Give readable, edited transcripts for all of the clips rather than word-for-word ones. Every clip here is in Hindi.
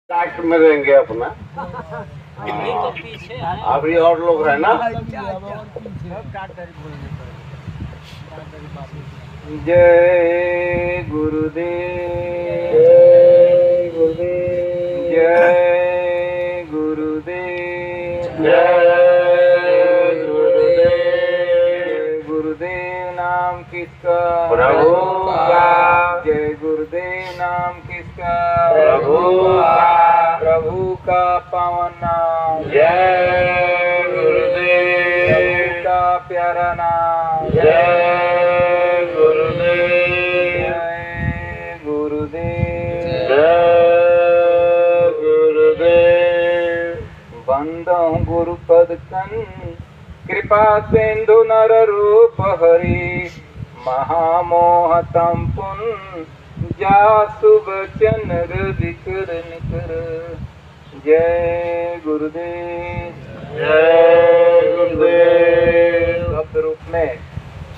लास्ट में रहेंगे अपना। अभी और लोग है ना। जय गुरुदेव, जय गुरुदेव, जय गुरुदेव, जय गुरुदेव। गुरुदेव नाम किसका? प्रभु का। जय गुरुदेव नाम किसका? प्रभु का। प्रभु का पावन नाम। जय गुरुदेव। प्रभु का प्यारा नाम। जय गुरुदेव, जय गुरुदेव, जय गुरुदेव। बंदो गुरुपद कन कृपा सिंधु नर रूप हरि महामोहतम पुन जा शुभ चंद्र दिकर निकर। जय गुरुदेव, जय गुरुदेव। शब्द रूप में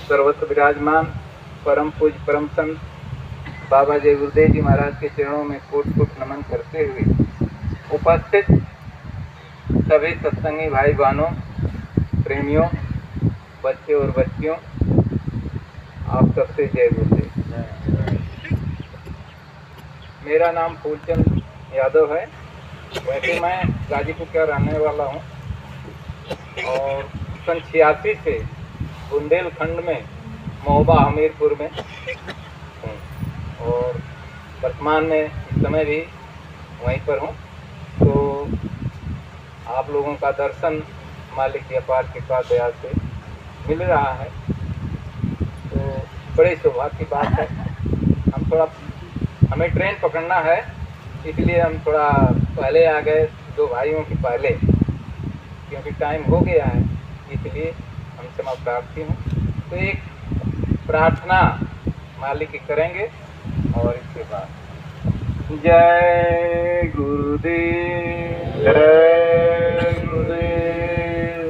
सर्वत्र विराजमान परम पूज्य परम संत बाबा जय गुरुदेव जी महाराज के चरणों में कोट कोट नमन करते हुए उपस्थित सभी सत्संगी भाई बहनों, प्रेमियों, बच्चे और बच्चियों, आप सबसे जय गुरुदेव। मेरा नाम फूलचंद यादव है। वैसे मैं गाजीपुर का रहने वाला हूँ और सन 86 से बुंदेलखंड में महोबा हमीरपुर में हूँ और वर्तमान में इस समय भी वहीं पर हूँ। तो आप लोगों का दर्शन मालिक की अपार कृपा दया से मिल रहा है, तो बड़े सौभाग्य की बात है। हमें ट्रेन पकड़ना है, इसलिए हम थोड़ा पहले आ गए, दो भाइयों के पहले, क्योंकि टाइम हो गया है, इसलिए हम क्षमा प्रार्थी हूँ। तो एक प्रार्थना मालिक की करेंगे और इसके बाद जय गुरुदेव, जय गुरुदेव।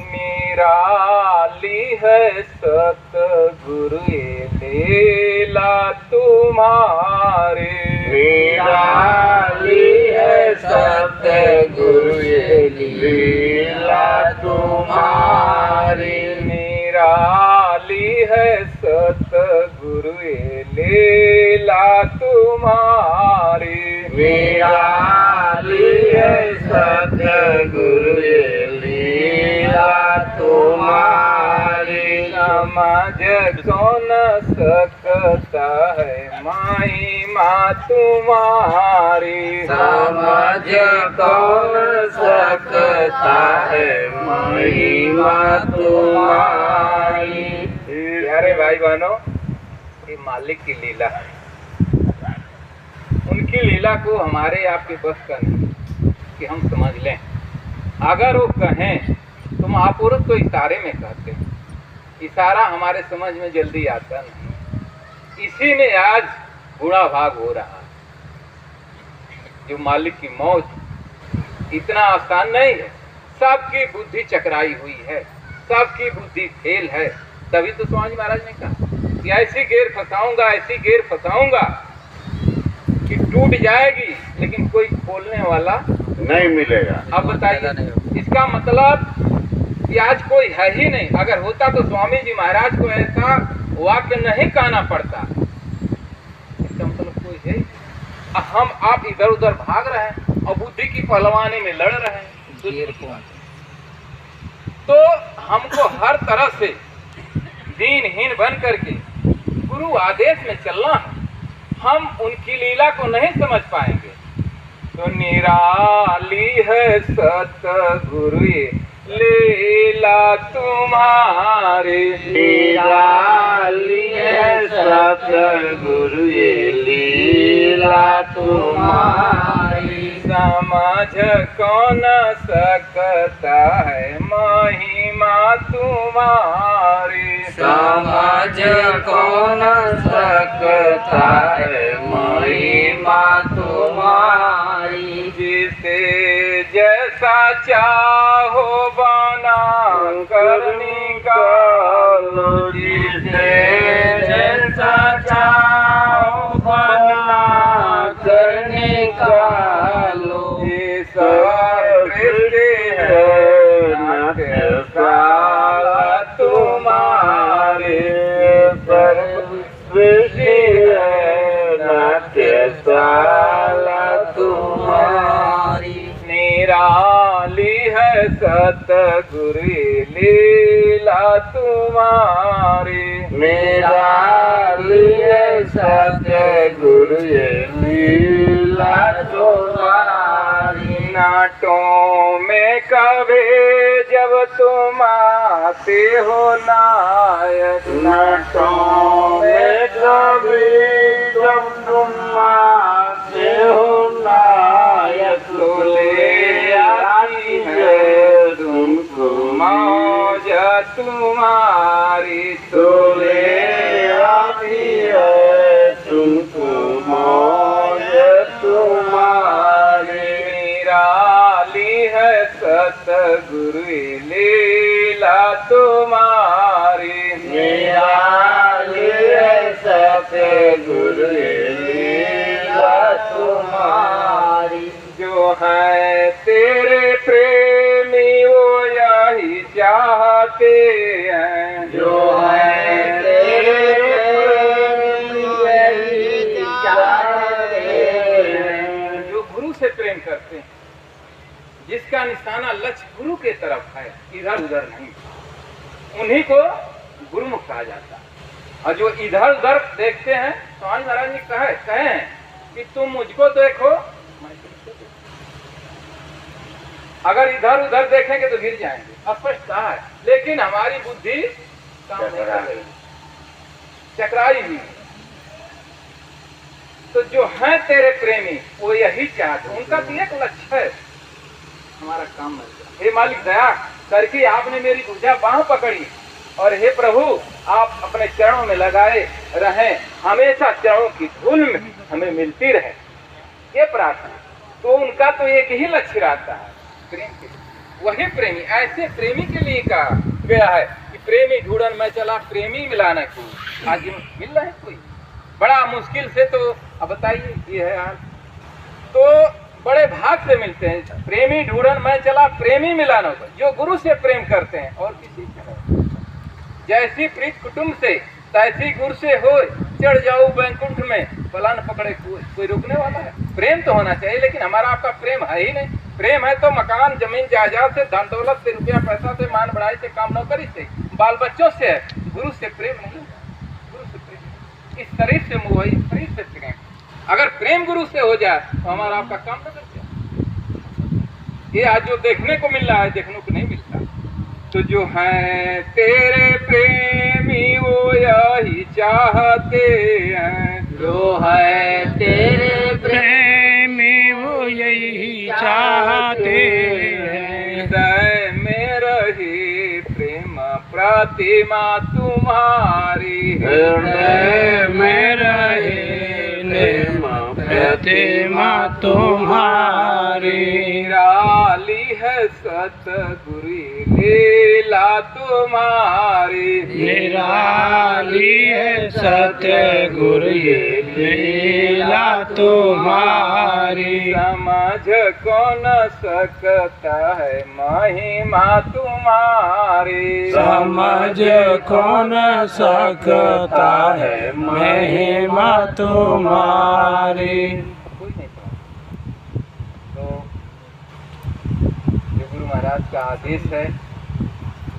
निराली है सतगुरु ये लीला तुम्हारी, निराली है सतगुरु ये लीला तुम्हारी। निराली है सतगुरु ये लीला तुम्हारी, निराली है सतगुरु ये लीला तुम्हारी। समझ कौन सकता है महिमा तुम्हारी, समझ कौन सकता है महिमा तुम्हारी। प्यारे भाई बहनों, ये मालिक की लीला है, उनकी लीला को हमारे आपके बस का नहीं कि हम समझ लें। अगर वो कहें तो महापुरुष तो इशारे में कहते हैं, इशारा हमारे समझ में जल्दी आता नहीं। इसी में आज बुरा भाग हो रहा है। जो मालिक की मौत इतना आसान नहीं है, सबकी बुद्धि चकराई हुई है, सबकी बुद्धि फेल है। तभी तो स्वामी महाराज ने कहा कि ऐसी गेर फंसाऊंगा, ऐसी गेर फंसाऊंगा कि टूट जाएगी, लेकिन कोई खोलने वाला नहीं मिलेगा। अब बताइए, इसका मतलब कि आज कोई है ही नहीं। अगर होता तो स्वामी जी महाराज को ऐसा वाक्य नहीं कहना पड़ता। इसका मतलब कोई है। हम आप इधर उधर भाग रहे हैं और बुद्धि की पहलवानी में लड़ रहे हैं। तो हमको हर तरह से दीनहीन बन करके गुरु आदेश में चलना है। हम उनकी लीला को नहीं समझ पाएंगे। तो निराली है सतगुरु ये लीला तुम्हारी, निराली है सतगुरु ये लीला तुम्हारी। समझ कौन सकता है महिमा तुम्हारी, समझ कौन सकता है महिमा तुम्हारी। जिसे जैसा चाहो बना कर निकालो, जिसे जैसा चाहो बना कर निकालो। सतगुरु लीला तुम्हारी, निराली है सतगुरु लीला तुम्हारी। नाटों में कभी जब तुम आते हो नायक, नाटों में कभी जब तुम आते हो नायक, तो ले आती है तुमको मौज तुम्हारी, तो ले आती है तुमको मौज तुम्हारी। निराली है सतगुरु लीला तुम्हारी, निराली है सतगुरु लीला तुम्हारी। जो है तेरे प्रेमी वो यही चाहते हैं, जो है तेरे प्रेमी यही चाहते हैं। जो गुरु से प्रेम करते हैं, जिसका निशाना लक्ष्य गुरु के तरफ है, इधर उधर नहीं, उन्हीं को गुरुमुख कहा जाता है। और जो इधर उधर देखते हैं, स्वामी महाराज जी कहे हैं कि तुम मुझको देखो मैं तुमको देखूं। अगर इधर उधर देखेंगे तो गिर जाएंगे, स्पष्ट कहा है। लेकिन हमारी बुद्धि काम नहीं कर रही, चकराई हुई। तो जो है तेरे प्रेमी वो यही चाहते, उनका तो एक लक्ष्य है, हमारा काम मिल जाए। हे मालिक दया करके आपने मेरी भुजा बांह पकड़ी, और हे प्रभु आप अपने चरणों में लगाए रहें, हमेशा चरणों की धूल में हमें मिलती रहे, ये प्रार्थना। तो उनका तो एक ही लक्ष्य रहता है, प्रेम के लिए। वही प्रेमी, ऐसे प्रेमी के लिए कहा गया है कि प्रेमी ढूंढन में चला प्रेमी मिलाना कोई। आज मिल रहा है कोई? बड़ा मुश्किल से। तो अब बताइए, ये है हाल। तो बड़े भाग से मिलते हैं। प्रेमी ढूंढन में चला प्रेमी मिलाना को, जो गुरु से प्रेम करते हैं और किसी से नहीं। जैसी प्रीत कुटुंब से तैसी गुरु से हो, चढ़ जाओ बैकुंठ में फला न पकड़े कोई रोकने वाला है। प्रेम तो होना चाहिए, लेकिन हमारा आपका प्रेम है ही नहीं। प्रेम है तो मकान जमीन जायदाद से, धन दौलत से, रुपया पैसा से, मान बढ़ाई से, काम नौकरी से, बाल बच्चों से है। गुरु से प्रेम नहीं, गुरु से प्रेम इस शरीर से मोह, इस शरीर से प्रेम। अगर प्रेम गुरु से हो जाए तो हमारा आपका काम बदल जाए। ये आज जो देखने को मिल रहा है, देखने को नहीं मिलता। तो जो है तेरे प्रेमी वो यही चाहते हैं, जो है तेरे प्रेमी वो यही चाहते हैं। हृदय में रही प्रेम प्रतिमा तुम्हारी, हृदय में रहे प्रेम प्रतिमा तुम्हारी। निराली है सतगुरु लीला तुम्हारी, निराली है सतगुरु लीला तुम्हारी। समझ कौन सकता है महिमा तुम्हारी, समझ कौन सकता है महिमा तुम्हारी। कोई नहीं समझ। तो जो गुरु महाराज का आदेश है,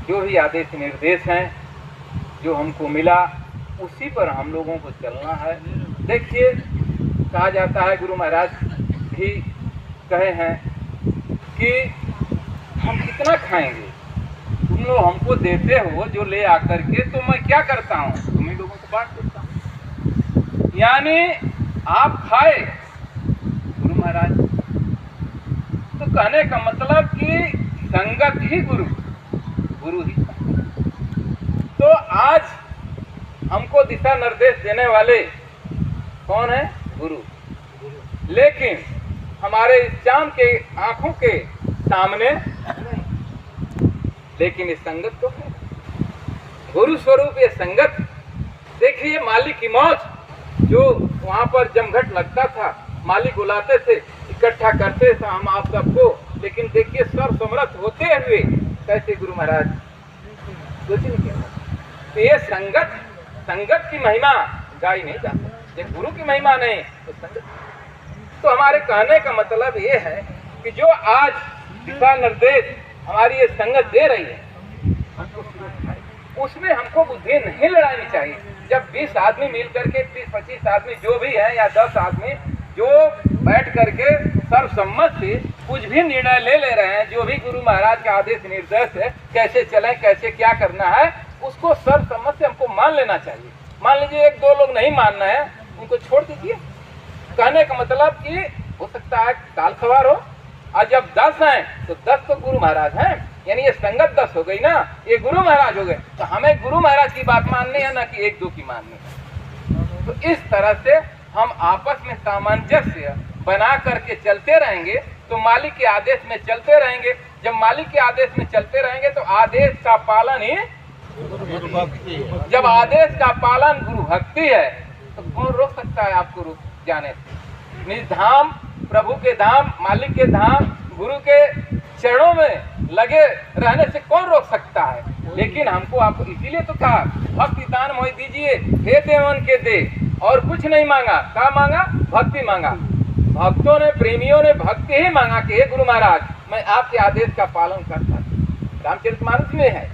जो भी आदेश निर्देश हैं, जो हमको मिला उसी पर हम लोगों को चलना है। देखिए, कहा जाता है, गुरु महाराज भी कहे हैं कि हम कितना खाएंगे, तुम लोग हमको देते हो जो ले आकर के, तो मैं क्या करता हूँ, तुम्हीं लोगों को बांट देता हूँ। यानी आप खाए गुरु महाराज, तो कहने का मतलब कि संगत ही गुरु, गुरु ही संगत। तो आज हमको दिशा निर्देश देने वाले कौन है? गुरु। लेकिन हमारे इस चांद के आंखों के सामने नहीं, लेकिन इस संगत तो है, गुरु स्वरूप ये संगत। देखिए, मालिक की मौज, जो वहाँ पर जमघट लगता था, मालिक बुलाते थे, इकट्ठा करते थे हम आप सबको, लेकिन देखिए सर्वसमर्थ होते हुए कैसे गुरु महाराज कुछ नहीं किया। तो ये संगत, संगत की महिमा गाई नहीं जा सकती। गुरु की महिमा नहीं तो संगत। तो हमारे कहने का मतलब ये है कि जो आज दिशा निर्देश हमारी ये संगत दे रही है, उसमें हमको बुद्धि नहीं लड़ानी चाहिए। जब 20 आदमी मिल करके 30-25 आदमी जो भी है या 10 आदमी जो बैठ करके सर्वसम्मत से कुछ भी निर्णय ले रहे हैं, जो भी गुरु महाराज का आदेश निर्देश है, कैसे चलें, कैसे क्या करना है, उसको सर्वसम्मत से हमको मान लेना चाहिए। मान लीजिए 1-2 लोग नहीं मानना है, उनको छोड़ दीजिए। कहने का मतलब कि हो सकता है काल सवार हो, और जब 10 हैं तो 10 तो गुरु महाराज हैं, यानी ये संगत 10 हो गई ना, ये गुरु महाराज हो गए। तो हमें गुरु महाराज की बात माननी है, ना कि 1-2 की माननी है। तो इस तरह से हम आपस में सामंजस्य बना करके चलते रहेंगे तो मालिक के आदेश में चलते रहेंगे। जब मालिक के आदेश में चलते रहेंगे तो आदेश का पालन ही गुरु भक्ति है। जब आदेश का पालन गुरु भक्ति है तो कौन रोक सकता है आपको रुक जाने से? निज धाम, प्रभु के धाम, मालिक के धाम, गुरु के चरणों में लगे रहने से कौन रोक सकता है? लेकिन हमको आपको इसीलिए तो कहा भक्ति दान मोहि दीजिए, हे देवन के दे, और कुछ नहीं मांगा। क्या मांगा? भक्ति मांगा। भक्तों ने, प्रेमियों ने भक्ति ही मांगा कि हे गुरु महाराज, मैं आपके आदेश का पालन करता। रामचरितमानस में है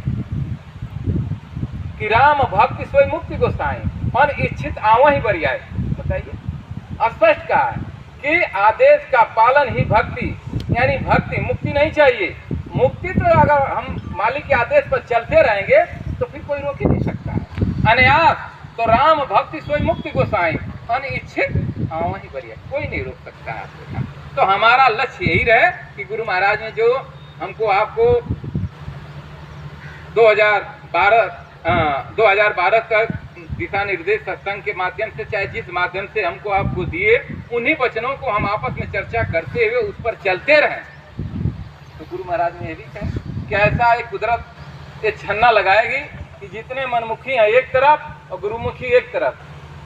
कि राम भक्ति सोई मुक्ति गोसाई, अनिच्छित आवहि बरियाए। बताइए, स्पष्ट कहा है कि आदेश का पालन ही भक्ति, यानी भक्ति। मुक्ति नहीं चाहिए। मुक्ति तो अगर हम मालिक के आदेश पर चलते रहेंगे तो फिर कोई रोक ही नहीं सकता है। अनायास तो राम भक्ति सोई मुक्ति गोसाई, अनिच्छित आवहि बरियाए, कोई नहीं रोक सकता है आपको। तो हमारा लक्ष्य यही रहे कि गुरु महाराज ने जो हमको आपको 2012 का दिशा निर्देश सत्संग के माध्यम से, चाहे जिस माध्यम से हमको आपको दिए, उन्हीं वचनों को हम आपस में चर्चा करते हुए उस पर चलते रहें। तो गुरु महाराज ने ये भी कहा कि ऐसा एक कुदरत ये छन्ना लगाएगी कि जितने मनमुखी हैं एक तरफ और गुरुमुखी एक तरफ,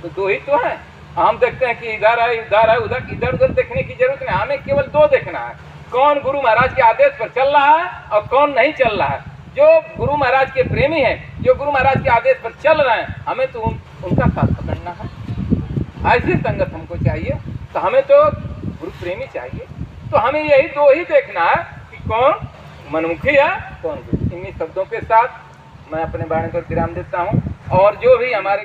तो 2 ही तो हैं। हम देखते हैं कि इधर है, उधर है, उधर, इधर उधर देखने की जरूरत नहीं, हमें केवल 2 देखना है, कौन गुरु महाराज के आदेश पर चल रहा है और कौन नहीं चल रहा है। जो गुरु महाराज के प्रेमी हैं, जो गुरु महाराज के आदेश पर चल रहे हैं, हमें तो उनका साथ पकड़ना है। ऐसी संगत हमको चाहिए। तो हमें तो गुरु प्रेमी चाहिए। तो हमें यही 2 ही देखना है कि कौन मनमुखी है, कौन गुरु। इन्हीं शब्दों के साथ मैं अपने वाणी को विराम देता हूँ। और जो भी हमारे